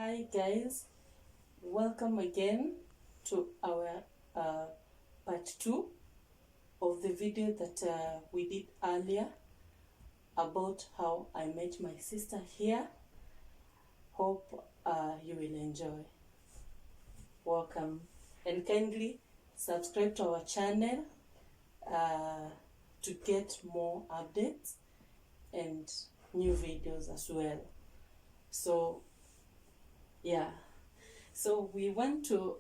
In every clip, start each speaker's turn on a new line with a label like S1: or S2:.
S1: Hi guys, welcome again to our part 2 of the video that we did earlier about how I met my sister here. Hope you will enjoy. Welcome and kindly subscribe to our channel to get more updates and new videos as well. So yeah, so we want to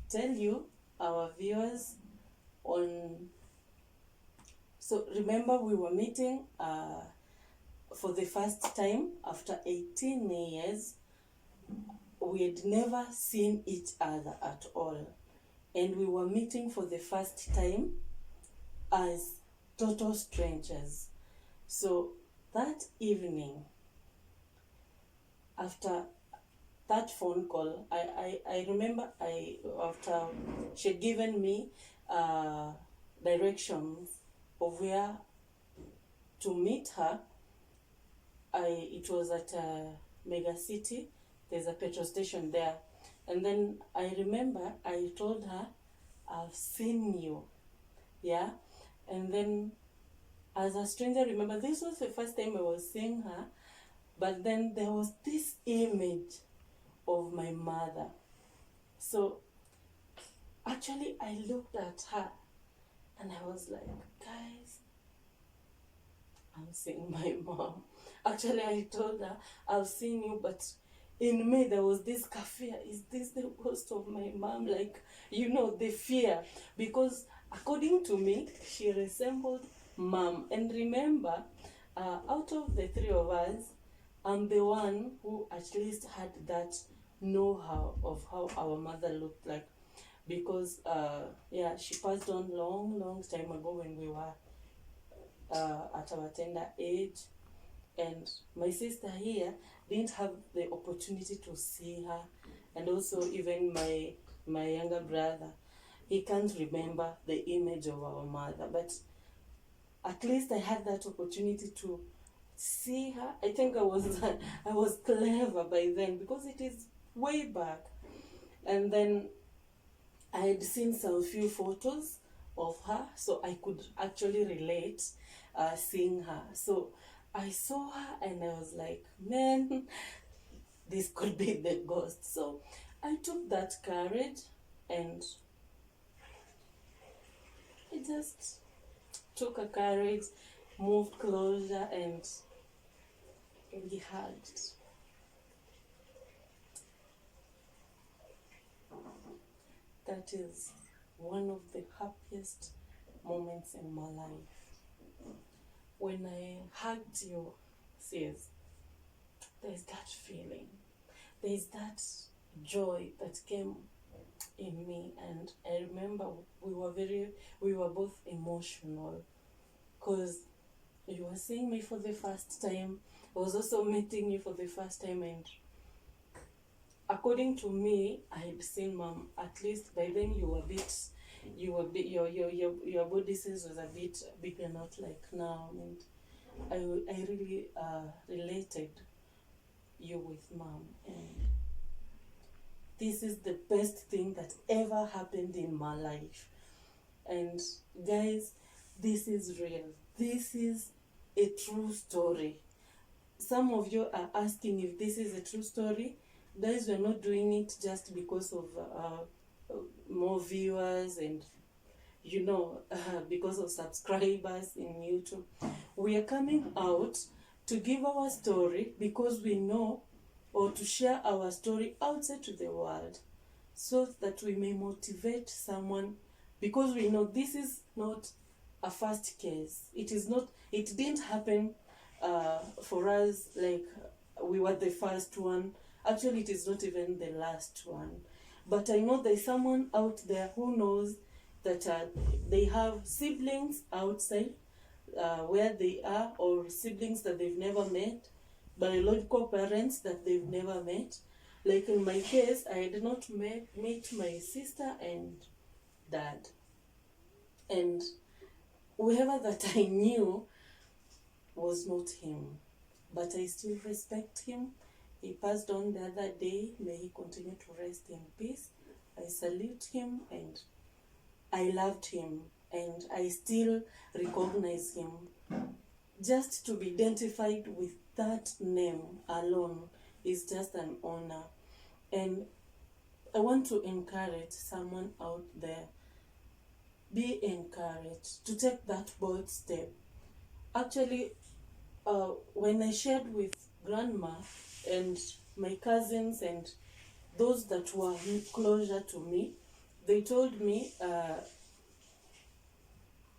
S1: tell you, our viewers, on, so remember we were meeting for the first time after 18 years. We had never seen each other at all, and we were meeting for the first time as total strangers. So that evening, after that phone call, I remember after she'd given me directions of where to meet her. It was at Mega City. There's a petrol station there. And then I remember I told her, I've seen you. Yeah. And then as a stranger, remember this was the first time I was seeing her. But then there was this image of my mother. So actually I looked at her and I was like, guys, I'm seeing my mom. Actually I told her, I've seen you, but in me there was this fear. Is this the ghost of my mom? Like, the fear. Because according to me, she resembled mom. And remember, out of the three of us, I'm the one who at least had that know-how of how our mother looked like, because she passed on long time ago when we were at our tender age. And my sister here didn't have the opportunity to see her, and also even my younger brother, he can't remember the image of our mother, but at least I had that opportunity to see her. I think I was clever by then, because it is way back. And then I had seen some few photos of her, so I could actually relate seeing her. So I saw her and I was like, man, this could be the ghost. So I took that courage and I just took a courage, moved closer, and we hugged. That is one of the happiest moments in my life. When I hugged you, sis, there's that feeling, there's that joy that came in me. And I remember we were both emotional, because you were seeing me for the first time. I was also meeting you for the first time, and according to me, I had seen mom. At least by then your body size was a bit bigger, not like now. And I really related you with mom, and this is the best thing that ever happened in my life. And guys, this is real. This is a true story. Some of you are asking if this is a true story. Guys, we're not doing it just because of more viewers and because of subscribers in YouTube. We are coming out to give our story because we know, or to share our story outside to the world, so that we may motivate someone, because we know this is not a first case. It didn't happen for us like we were the first one. Actually, it is not even the last one. But I know there's someone out there who knows that they have siblings outside where they are, or siblings that they've never met, biological parents that they've never met. Like in my case, I did not meet my sister and dad. And whoever that I knew was not him. But I still respect him, He passed on the other day. May he continue to rest in peace. I salute him and I loved him and I still recognize him. Just to be identified with that name alone is just an honor. And I want to encourage someone out there. Be encouraged to take that bold step. Actually, when I shared with grandma and my cousins and those that were closer to me, they told me,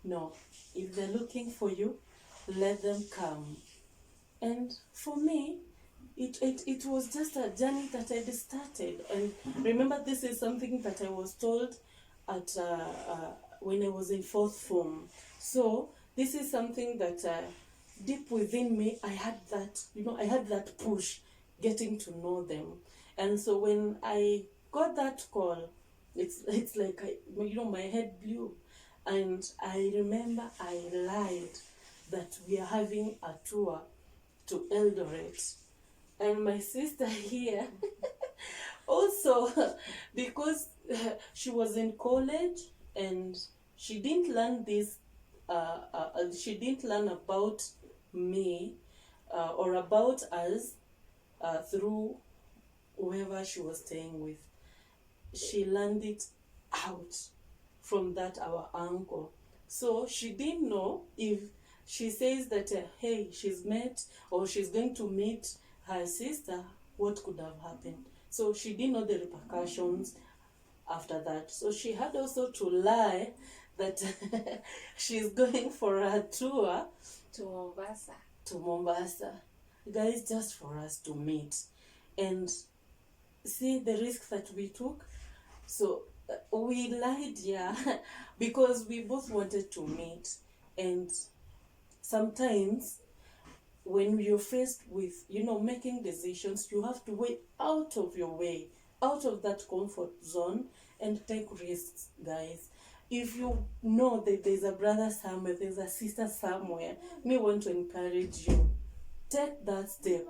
S1: no, if they're looking for you, let them come. And for me, it was just a journey that I started. And remember, this is something that I was told at when I was in fourth form. So this is something that deep within me, I had that push, getting to know them. And so when I got that call, it's like my head blew, and I remember I lied that we are having a tour to Eldoret, and my sister here also because she was in college and she didn't learn this she didn't learn about me or about us through whoever she was staying with. She learned it out from that our uncle. So she didn't know if she says that hey, she's met or she's going to meet her sister, what could have happened. So she didn't know the repercussions after that. So she had also to lie that she's going for a tour to Mombasa, guys, just for us to meet. And see the risk that we took. So we lied, yeah, because we both wanted to meet. And sometimes when you're faced with, making decisions, you have to wait out of your way, out of that comfort zone, and take risks, guys. If you know that there's a brother somewhere, there's a sister somewhere, me want to encourage you. Take that step.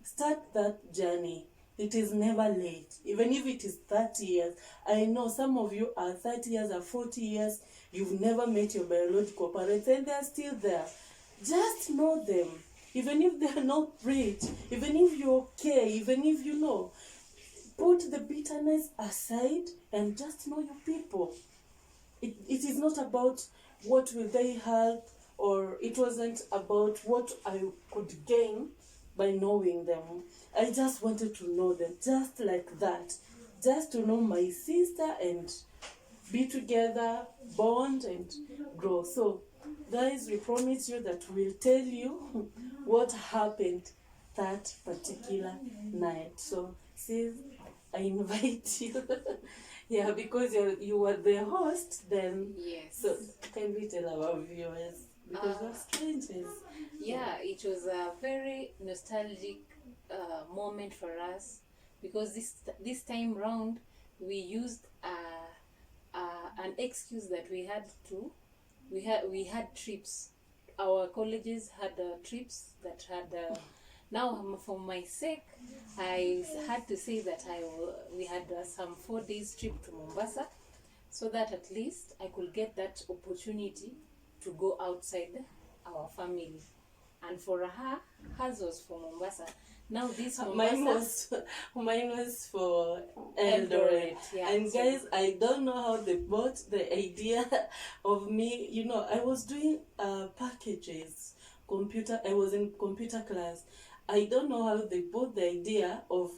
S1: Start that journey. It is never late. Even if it is 30 years. I know some of you are 30 years or 40 years. You've never met your biological parents and they're still there. Just know them. Even if they're not rich. Even if you're okay. Even if you know. Put the bitterness aside and just know your people. It is not about what will they help, or it wasn't about what I could gain by knowing them. I just wanted to know them just like that. Just to know my sister and be together, bond and grow. So guys, we promise you that we'll tell you what happened that particular night. So sis, I invite you. Yeah, because you were the host then.
S2: Yes.
S1: So can we tell our viewers? Because we're strangers.
S2: Yeah, it was a very nostalgic moment for us, because this time round we used an excuse that we had trips. Our colleges had trips that had. Now, for my sake, I had to say that we had some 4 days trip to Mombasa, so that at least I could get that opportunity to go outside our family. And for her, hers was for Mombasa. Now this Mombasa,
S1: mine was for Eldoret.
S2: Yeah,
S1: and guys, I don't know how they bought the idea of me. I was doing packages, computer. I was in computer class. I don't know how they bought the idea of,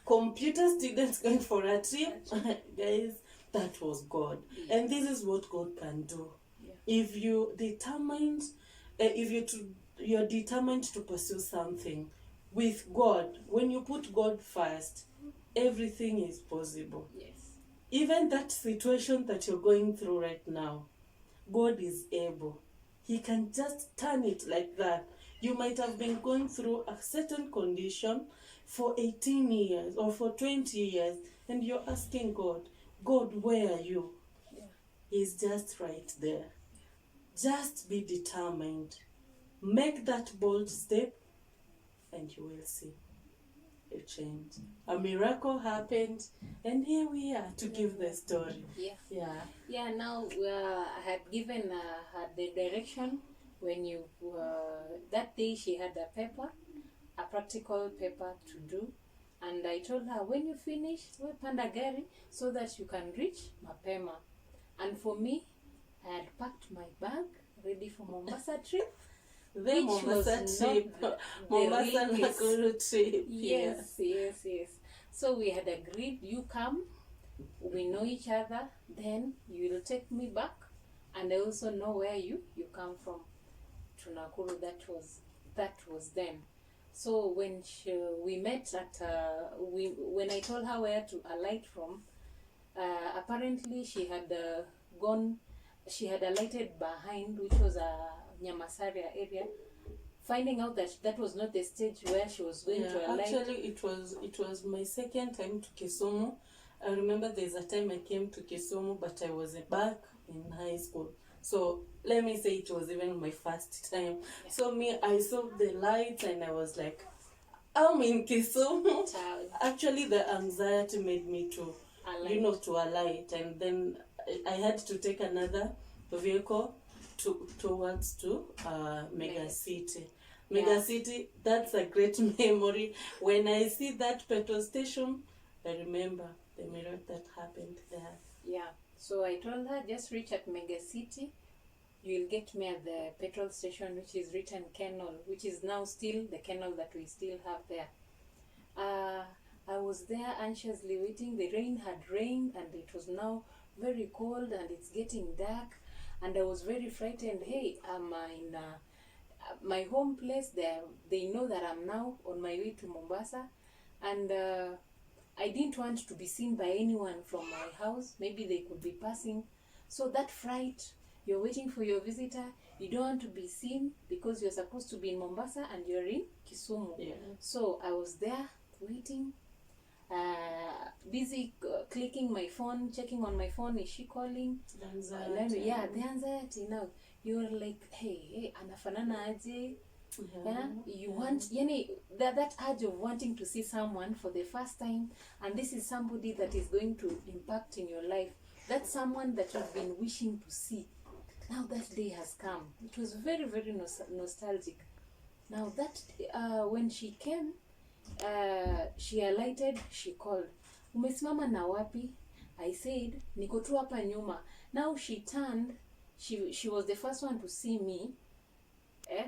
S1: computer students going for a trip. Guys, that was God.
S2: Yeah.
S1: And this is what God can do.
S2: Yeah.
S1: If you're determined to pursue something with God, when you put God first, everything is possible.
S2: Yes.
S1: Even that situation that you're going through right now, God is able. He can just turn it like that. You might have been going through a certain condition for 18 years or for 20 years, and you're asking God, where are you?
S2: Yeah.
S1: He's just right there. Just be determined. Make that bold step and you will see a change. A miracle happened, and here we are to give the story.
S2: Yeah, now I had given her the direction when you, that day she had a practical paper to do. And I told her, when you finish, we panda gari so that you can reach mapema. And for me, I had packed my bag, ready for Mombasa trip.
S1: The Mombasa trip, Mombasa Nakuru trip.
S2: Yes. So we had agreed, you come, we know each other, then you will take me back, and I also know where you come from to Nakuru. That was then. So when we met at when I told her where to alight from, apparently she had alighted behind, which was a Nyamasaria area, finding out that was not the stage where she was going to alight.
S1: Actually, it was my second time to Kisumu. I remember there's a time I came to Kisumu, but I was back in high school. So let me say it was even my first time.
S2: Yeah.
S1: So I saw the lights and I was like, I'm in Kisumu. Actually, the anxiety made me to alight, and then I had to take another vehicle towards Mega City. Mega City, that's a great memory. When I see that petrol station, I remember the miracle that happened there.
S2: Yeah. So I told her, just reach at Mega City. You'll get me at the petrol station, which is written Kennel, which is now still the Kennel that we still have there. I was there anxiously waiting. The rain had rained, and it was now very cold, and it's getting dark. And I was very frightened. Hey, I'm in my home place. They know that I'm now on my way to Mombasa, and I didn't want to be seen by anyone from my house. Maybe they could be passing. So that fright, you're waiting for your visitor, you don't want to be seen because you're supposed to be in Mombasa and you're in Kisumu.
S1: Yeah.
S2: So I was there waiting, busy clicking my phone, checking on my phone, is she calling?
S1: The anxiety.
S2: The anxiety. Now you're like, hey, anafanana aje? Yeah, you want that urge of wanting to see someone for the first time, and this is somebody that is going to impact in your life. That's someone that you've been wishing to see. Now that day has come. It was very, very nostalgic. Now that when she came, she alighted, she called, umesimama na wapi? I said, niko tu hapa nyuma. Now she turned, she was the first one to see me.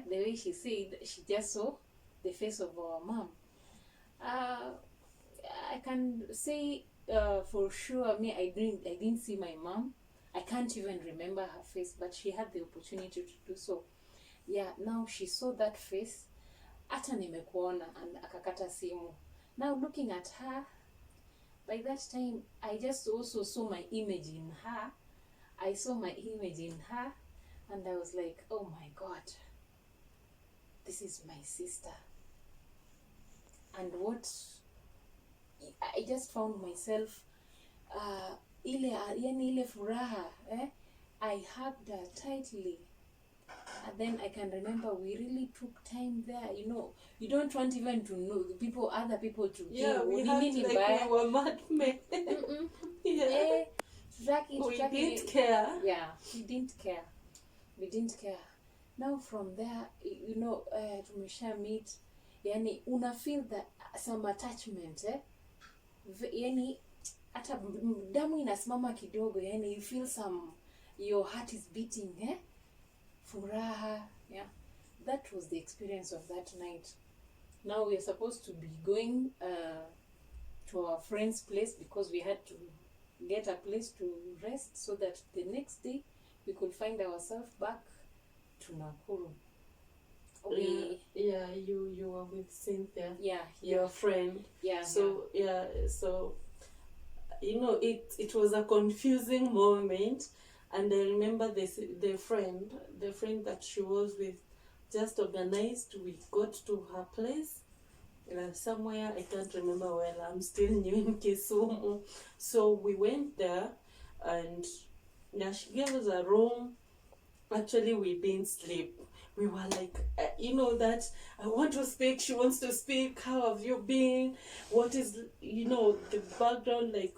S2: The way she said, she just saw the face of our mom. I can say for sure, I didn't see my mom. I can't even remember her face, but she had the opportunity to do so. Yeah, now she saw that face. Hata nimekuona, and akakata simu. Now looking at her, by that time, I just also saw my image in her. I saw my image in her, and I was like, oh my God, this is my sister. And what I just found myself, ile furaha, I hugged her tightly. And then I can remember we really took time there. You don't want even to know other people to
S1: yeah, we had like we were madmen.
S2: Yeah.
S1: We didn't care.
S2: Yeah, we didn't care. Now from there, tumesha meet, yani una feel that some attachment, yani hata damu inasimama kidogo, yani you feel your heart is beating, furaha, yeah. That was the experience of that night. Now we are supposed to be going to our friend's place because we had to get a place to rest so that the next day we could find ourselves back to Nakuru.
S1: You were with Cynthia.
S2: Yeah.
S1: Your friend.
S2: Yeah.
S1: So it was a confusing moment, and I remember the friend that she was with just organized. We got to her place somewhere, I can't remember where. I'm still new in Kisumu. So we went there, and she gave us a room. Actually, we didn't sleep. we were like, you know, that I want to speak, she wants to speak. How have you been? What is, you know, the background, like,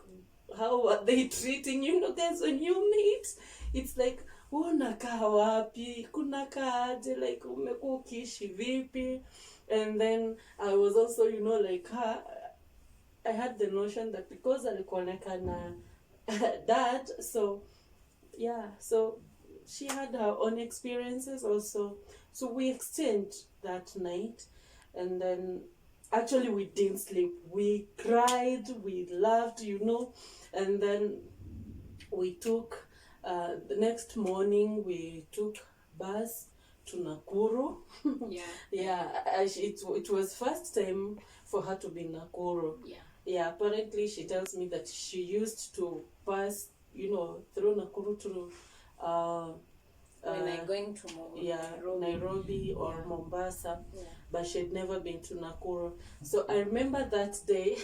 S1: how are they treating you? You know, guys, when you meet, it's like, unakaa wapi, kunakaa aje, like umekuwa ukiishi vipi. And then I was also, you know, like her, I had the notion that because alikuwa anakaa na dad, so yeah, so she had her own experiences also. So we exchanged that night, and then actually we didn't sleep. We cried, we laughed, you know, and then we took the next morning we took bus to Nakuru.
S2: Yeah.
S1: Yeah, it was first time for her to be in Nakuru.
S2: Yeah.
S1: Yeah, apparently she tells me that she used to pass, you know, through Nakuru to
S2: When I'm going to
S1: Nairobi or
S2: Yeah.
S1: Mombasa,
S2: Yeah.
S1: but she'd never been to Nakuru. So I remember that day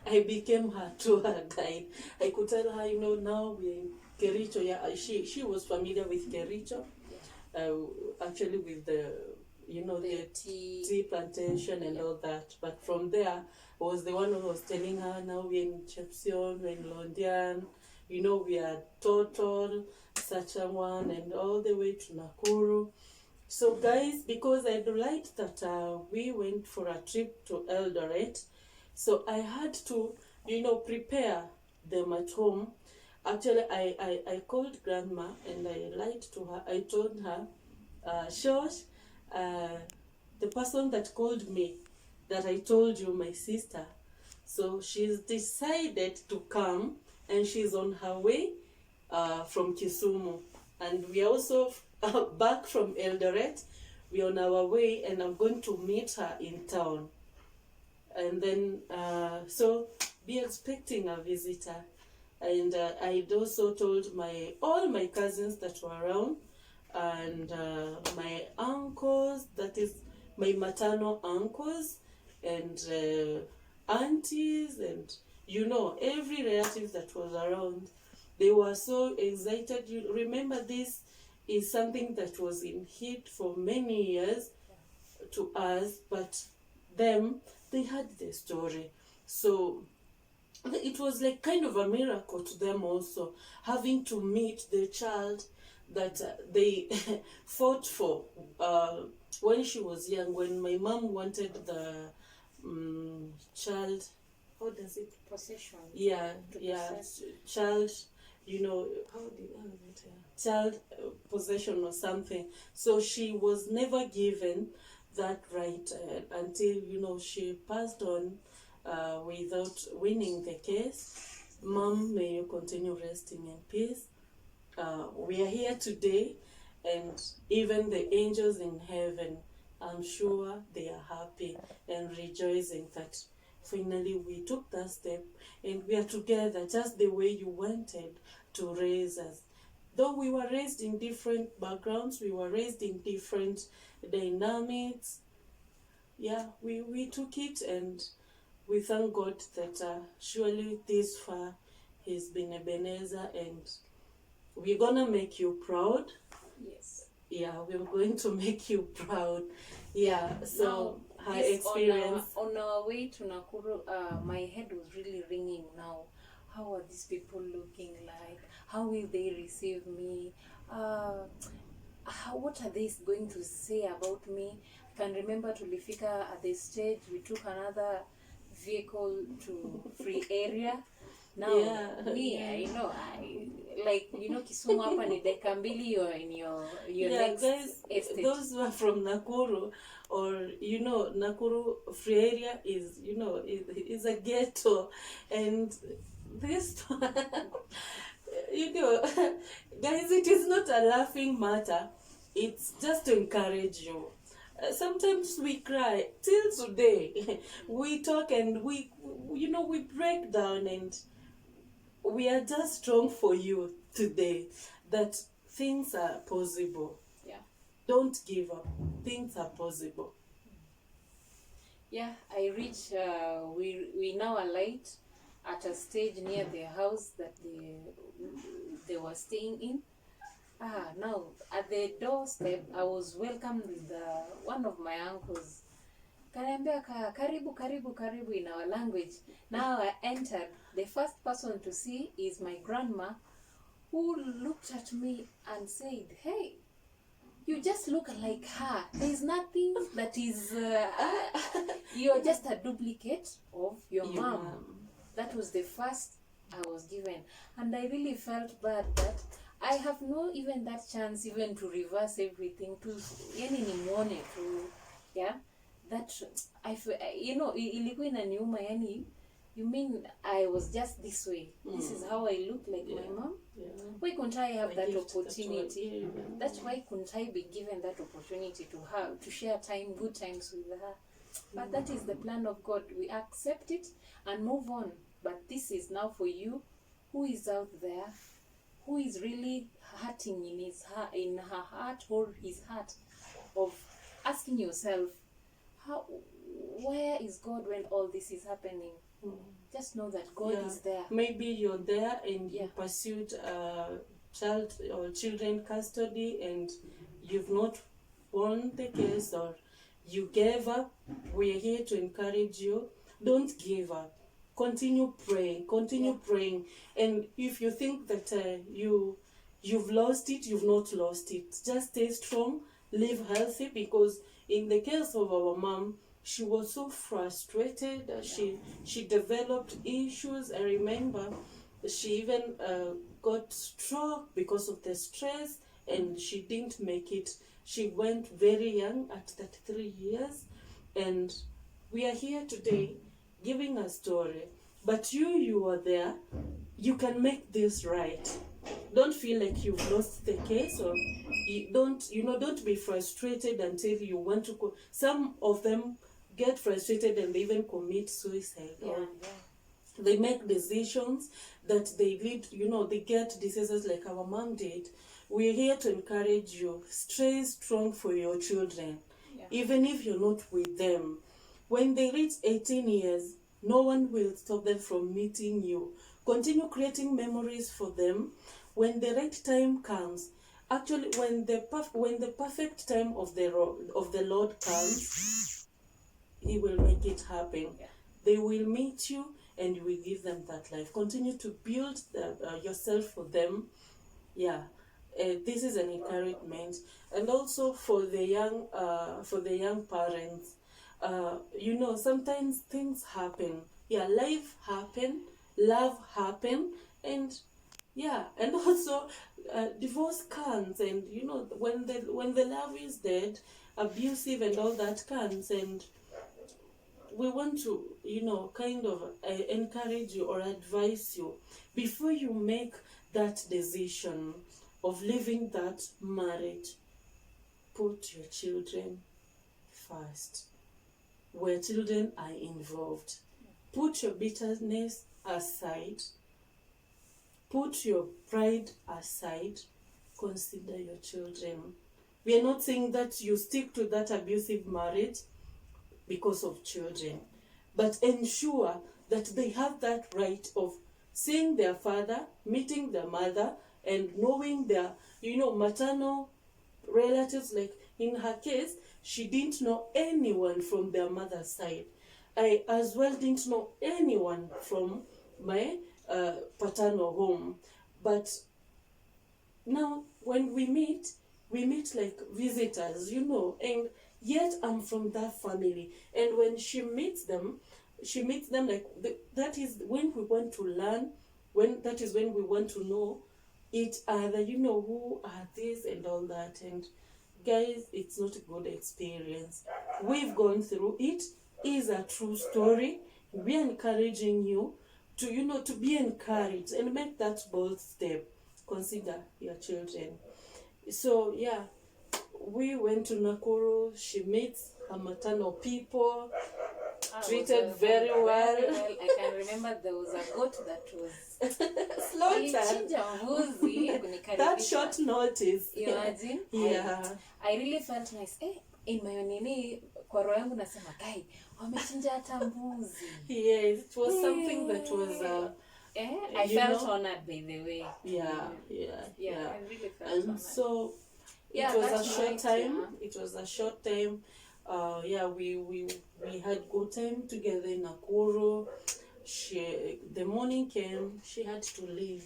S1: I became her tour guide. I could tell her, you know, now we're in Kericho. Yeah, she was familiar with Kericho, actually with the, you know, the tea plantation and all that. But from there, I was the one who was telling her, now we're in Chepsion, we're in Londian, you know, we are Total, Sachawan, and all the way to Nakuru. So guys, because I liked that we went for a trip to Eldoret, so I had to, you know, prepare them at home. Actually, I called grandma and I lied to her. I told her, Shosh, the person that called me, that I told you, my sister, so she's decided to come and she's on her way from Kisumu. And we are also back from Eldoret. We're on our way and I'm going to meet her in town. And then, so be expecting a visitor. And I'd also told all my cousins that were around, and my uncles, that is my maternal uncles, and aunties, and you know, every relative that was around. They were so excited. You remember, this is something that was in heat for many years to us, but them, they had the story. So it was like kind of a miracle to them also, having to meet the child that they fought for when she was young. When my mom wanted the child, how does it?
S2: Possession.
S1: Yeah,
S2: To
S1: yeah,
S2: possess.
S1: child, you know, child possession or something. So she was never given that right until, you know, she passed on without winning the case. Mom, may you continue resting in peace. We are here today, and even the angels in heaven, I'm sure they are happy and rejoicing that finally we took that step and we are together just the way you wanted to raise us. Though we were raised in different backgrounds, we were raised in different dynamics, yeah, we took it, and we thank God that surely this far He's been Ebenezer, and we're gonna make you proud.
S2: Yes.
S1: Yeah, we're going to make you proud. Yeah, so
S2: Now,
S1: her
S2: this
S1: experience.
S2: on our way to Nakuru, my head was really ringing now. How are these people looking like? How will they receive me? What are they going to say about me? I can remember tulifika at the stage, we took another vehicle to free area. Now,
S1: Yeah.
S2: me, I like, Kisumu hapa ni dakika mbili, you're in your
S1: Yeah,
S2: next
S1: guys,
S2: estate.
S1: those who are from Nakuru, or you know, Nakuru free area is, you know, is a ghetto, and this one, you know, guys, it is not a laughing matter. It's just to encourage you. Sometimes we cry till today. We talk and we break down, and we are just strong for you today that things are possible.
S2: Yeah.
S1: Don't give up. Things are possible.
S2: Yeah, I reached, we now alight at a stage near the house that they were staying in. Now at the doorstep I was welcomed with one of my uncles. Kaniambia karibu karibu karibu in our language. Now I entered. The first person to see is my grandma, who looked at me and said, "Hey, you just look like her. There's nothing that is. You're just a duplicate of your mom." That was the first I was given, and I really felt bad that I have no even that chance even to reverse everything to any nimone to that I feel, ilikuwa inaniuma yani. You mean I was just this way? This is how I look like my mom? Why couldn't I have that opportunity? That's why couldn't I be given that opportunity to share time, good times with her? But that is the plan of God. We accept it and move on. But this is now for you, who is out there, who is really hurting in her heart or his heart, of asking yourself, where is God when all this is happening? Just know that God is there.
S1: Maybe you're there and you pursued child or children custody and you've not won the case, or you gave up. We're here to encourage you. Don't give up. Continue praying. Praying. And if you think that you've lost it, you've not lost it. Just stay strong, live healthy, because in the case of our mom, she was so frustrated. She developed issues. I remember she even got stroke because of the stress, and she didn't make it. She went very young at 33 years, and we are here today giving a story. But you are there. You can make this right. Don't feel like you've lost the case, or don't be frustrated until you want to some of them get frustrated and they even commit suicide. They make decisions that they lead, they get diseases like our mom did. We're here to encourage you. Stay strong for your children, even if you're not with them. When they reach 18 years, no one will stop them from meeting you. Continue creating memories for them. When the right time comes, actually, when the perfect time of the Lord comes, He will make it happen. They will meet you, and you will give them that life. Continue to build yourself for them. This is an encouragement, and also for the young parents. Sometimes things happen. Life happen, love happen, and also divorce comes, and when the love is dead, abusive and all that comes, and we want to kind of encourage you or advise you, before you make that decision of leaving that marriage, put your children first. Where children are involved, put your bitterness aside, put your pride aside, consider your children. We are not saying that you stick to that abusive marriage because of children, but ensure that they have that right of seeing their father, meeting their mother, and knowing their maternal relatives. Like in her case, she didn't know anyone from their mother's side. I as well didn't know anyone from my paternal home. But now when we meet like visitors, and yet I'm from that family. And when she meets them like that is when we want to learn, that is when we want to know each other, who are this and all that. And guys, it's not a good experience. We've gone through it. Is a true story. We're encouraging you to be encouraged and make that bold step. Consider your children. So we went to Nakuru. She meets her maternal people, treated very well.
S2: I can remember there was a goat that was
S1: slaughtered. That short notice.
S2: Imagine. I really felt nice. In my nini, kwa roho yangu nasema, "Kai, wamechinja hata mbuzi."
S1: Yes, it was something that was
S2: I
S1: you
S2: felt
S1: know?
S2: honored, by the way.
S1: Yeah.
S2: I really felt
S1: And
S2: honored.
S1: so
S2: Yeah,
S1: it was a
S2: that's
S1: short
S2: right,
S1: time.
S2: yeah.
S1: It was a short time. We had good time together in Nakuru. The morning came, she had to leave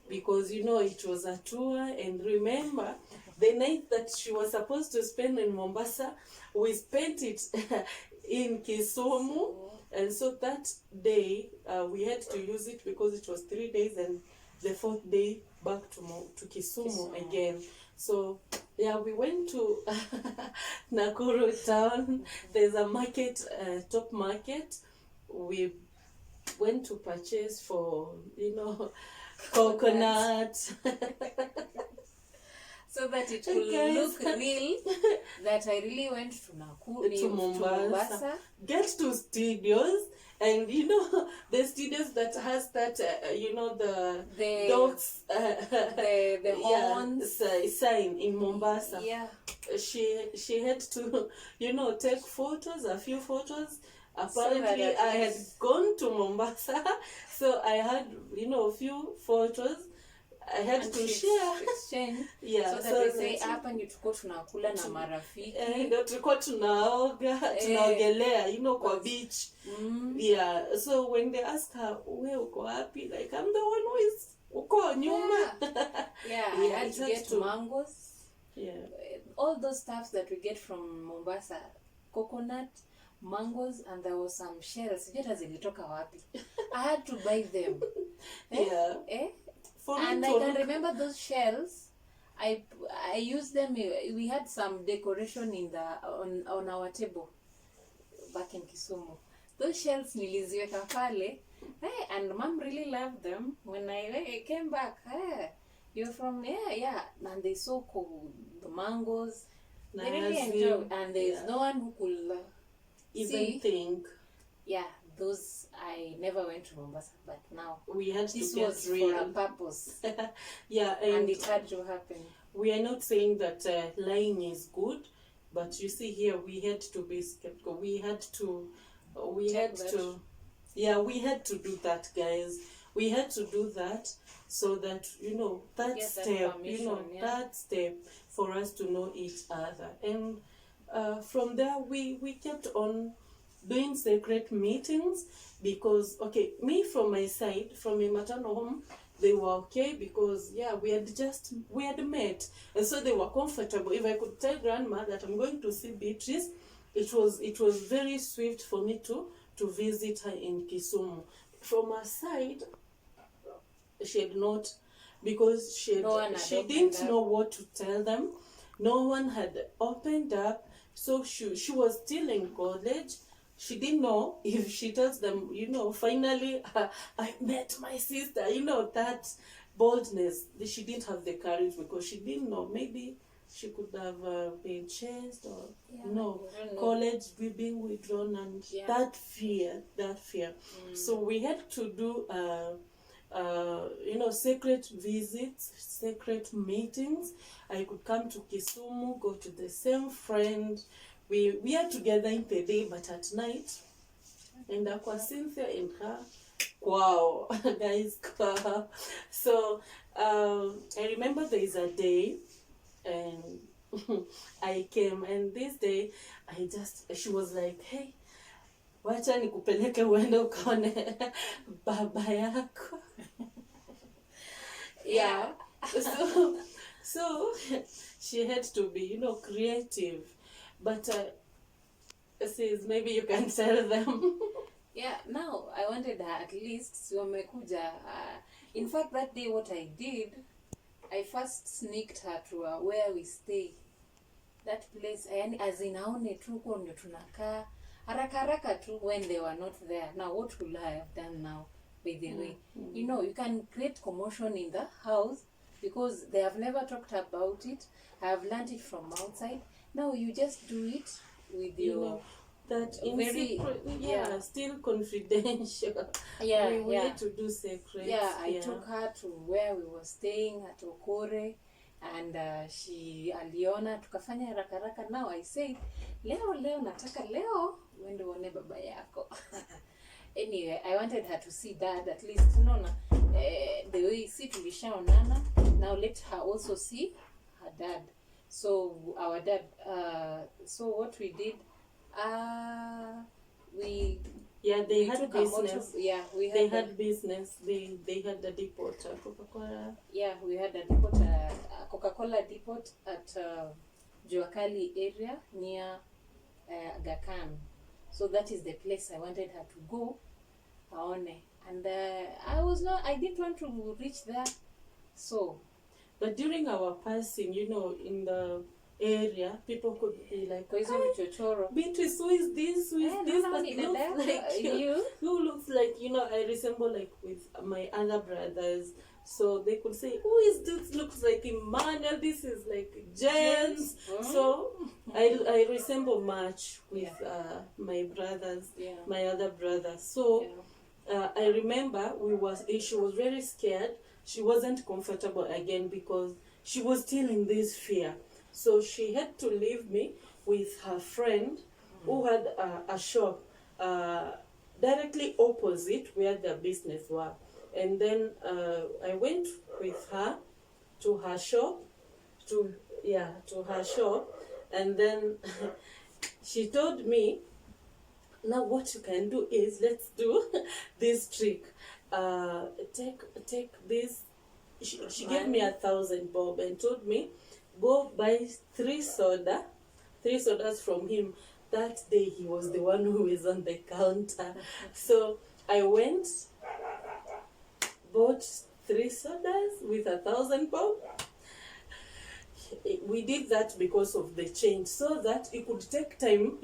S1: because you know it was a tour. And remember, the night that she was supposed to spend in Mombasa, we spent it in Kisumu. And so that day we had to use it because it was 3 days, and the fourth day back to Kisumu again. So yeah, we went to Nakuru town. There's a market, top market. We went to purchase for, you know, coconut.
S2: So that it could
S1: Guys.
S2: look real, that I really went to Nakuru,
S1: To Mombasa. Get to studios, and you know the studios that has that you know the dogs
S2: the horns.
S1: sign in Mombasa.
S2: Yeah.
S1: She had to, you know, take photos, a few photos.
S2: So
S1: Apparently
S2: that
S1: I had gone to Mombasa, so I had, you know, a few photos I had
S2: and
S1: to share.
S2: exchange.
S1: Yeah,
S2: So that they say hapa ni tuko tunakula na marafiki.
S1: Ndio tulikuwa tunaogelea, you know, kwa beach. Yeah, so when they ask her, we uko wapi? Like, I'm the one who is uko nyuma.
S2: Yeah, I had to get mangoes.
S1: Yeah.
S2: All those stuffs that we get from Mombasa, coconut, mangoes, and there was some shells. Jeta zilitoka wapi? I had to buy them.
S1: Yeah.
S2: And I can remember those shells. I used them. We had some decoration in the on our table back in Kisumu. Those shells niliziweka pale. And mom really loved them. When I came back, you're from and they so cool. The mangoes, they really enjoyed. And there's no one who could
S1: even think.
S2: Yeah, those I never went to Mombasa, but now
S1: we had to
S2: this
S1: get
S2: was
S1: real.
S2: for a purpose.
S1: Yeah,
S2: and it had to happen.
S1: We are not saying that lying is good, but you see here we had to be skeptical. We had to do that, guys. We had to do that so that, you know, that step for us to know each other. And from there we kept on doing secret meetings, because me from my side, from my maternal home, they were okay because we had met, and so they were comfortable. If I could tell grandma that I'm going to see Beatrice, it was very swift for me to visit her in Kisumu. From her side, she had not, because she didn't know what to tell them. No one had opened up, so she was still in college. She didn't know if she tells them, you know, finally I met my sister, you know, that boldness. She didn't have the courage because she didn't know. Maybe she could have been chased or college being withdrawn, and that fear. So we had to do secret visits, secret meetings. I could come to Kisumu, go to the same friend. We are together in the day, but at night, and Aqua Cynthia and her, wow, guys. So I remember there is a day, and I came, and this day she was like, hey, wacha nikupeleke uende ukaone baba yako. Yeah. So she had to be, you know, creative. But sis, maybe you can tell them.
S2: Now I wanted at least wamekuja. In fact, that day what I did, I first sneaked her to where we stay. That place, as in aone tu huko ndio tunakaa haraka tu when they were not there. Now what will I have done now, by the way? You know, you can create commotion in the house because they have never talked about it. I have learned it from outside. No, you just do it with your
S1: that in very secret, still confidential. We need to do secret.
S2: I took her to where we were staying at Okore, and she aliona tukafanya haraka. Now I said, leo nataka leo uende uone baba yako. anyway, I wanted her to see dad at least, the way see tulishaonana. Now let her also see her dad. So our dad, so what we did, we
S1: they
S2: we
S1: had
S2: took a
S1: business.
S2: we
S1: They
S2: had
S1: had business. They had a depot, Coca-Cola.
S2: we had a depot, a Coca-Cola depot at Juakali area near Aga Khan. So that is the place I wanted her to go, aone. And I didn't want to reach there. So,
S1: But during our passing, in the area, people could be like,
S2: kwa hizo vichochoro,
S1: Beatrice, who is this? Who is this?
S2: no,
S1: That
S2: ni
S1: looks
S2: dada,
S1: like you.
S2: you.
S1: Who looks like, I resemble like with my other brothers. So they could say, who is this? Looks like Emmanuel. This is like James. So I resemble much with my brothers, my other brothers. So I remember she was very scared. She wasn't comfortable again because she was still in this fear. So she had to leave me with her friend who had a shop directly opposite where their business were. And then I went with her to her shop, to her shop, and then she told me, now what you can do is, let's do this trick. Take this. She gave me 1,000 bob and told me, go buy 3 sodas from him. That day he was the one who was on the counter. So I went, bought 3 sodas with 1,000 bob. We did that because of the change, so that it could take time,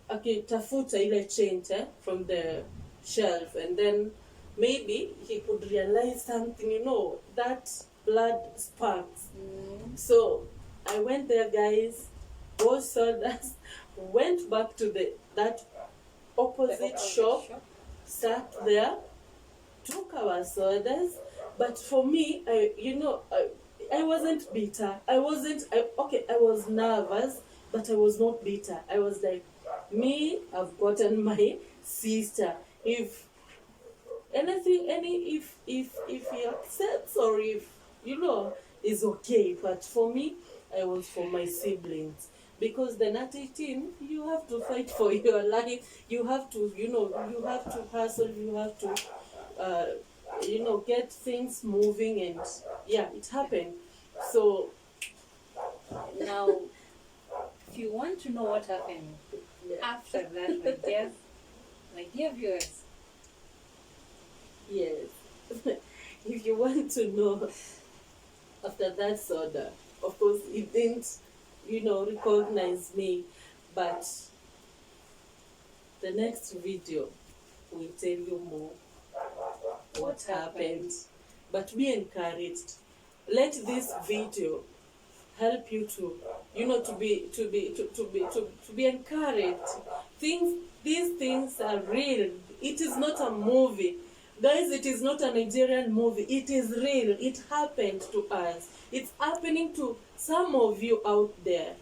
S1: tafuta ile change from the shelf, and then maybe he could realize something, that blood sparks. So I went there, guys, bought sodas, went back to that opposite shop, sat there, took our sodas. But for me, I wasn't bitter. I was nervous, but I was not bitter. I was like, I've gotten my sister. If anything, if he accepts, or if, is okay. But for me, I was for my siblings. Because then at 18, you have to fight for your life. You have to, you have to hustle. You have to, get things moving. And it happened. So
S2: now, if you want to know what happened after that, my dear viewers,
S1: yes, if you want to know after that soda, of course, he didn't, recognize me, but the next video will tell you more what happened. But be encouraged. Let this video help you to, to be encouraged. These things are real. It is not a movie. Guys, it is not a Nigerian movie. It is real. It happened to us. It's happening to some of you out there.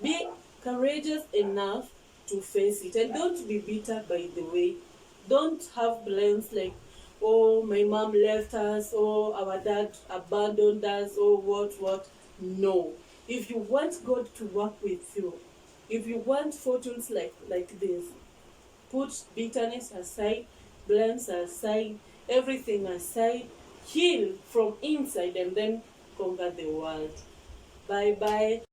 S1: Be courageous enough to face it. And don't be bitter, by the way. Don't have blames like, oh, my mom left us, oh, our dad abandoned us, oh, what. No. If you want God to work with you, if you want fortunes like this, put bitterness aside, blames aside, everything aside, heal from inside, and then conquer the world. Bye-bye.